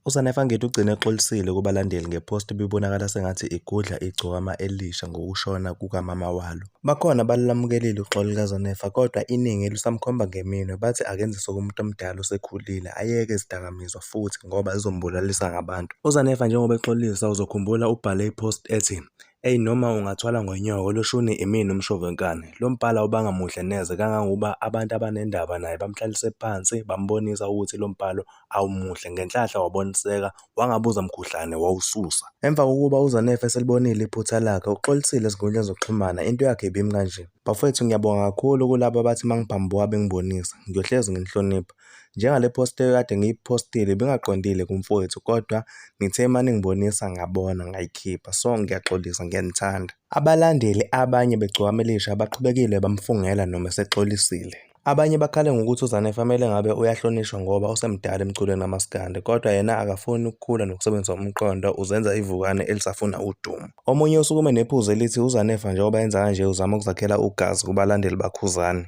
uZanefa ngithi ugcine exolisile kubalandeli ngepost ebibonakala sengathi igudla iGcokama Elisha ngokushona kukamama walo. Bakhona abalamukelile uxolo lukaZanefa, kodwa iningi lusamkhomba ngeminwe bathi akenze sokumuntu omdala osekhulile, ayeke izidakamizwa futhi ngoba zizombulalisa ngabantu. uZanefa njengoba exolisa, uzokhumbula ubhale ipost ethi, "Eyi noma ungathwala ngonyoko loshuni imini umshovenkane, lo mbala ubanga muhle neze kangangokuba abantu abanendaba naye bamhlalise phansi bambonisa ukuthi lo mbhalo awumuhle ngenhlahla waboniseka wangabuza mkhuhlane wawususa." Emva kokuba uZanefa eselibonile iphutha lakhe, uxolisile ezinkundleni zokuxhumana. Into yakhe ibimi kanje, "Bafowethu, ngiyabonga kakhulu kulabo abathi mangibhambuka bengibonisa, ngiyohlezi nginihlonipha. Njengale post ekade ngiyiphostile bengaqondile kumfowethu, kodwa ngithe maningibonisa ngabona ngayikhipha, so ngiyaxolisa, ngiyanithanda." Abalandeli abanye beGcokama Elisha baqhubekile bamfungela noma esexolisile. Abanye bakhale ngokuthi uZanefa kumele ngabe uyahlonishwa ngoba usemdala emculweni kamaskandi, kodwa yena akafuni ukukhula nokusebenzisa umqondo, uzenza ivukane elisafuna udumo. Omunye usukume nephuzu elithi uZanefa njengoba yenza kanje uzama ukuzakhela ugazi kubalandeli bakhuzani.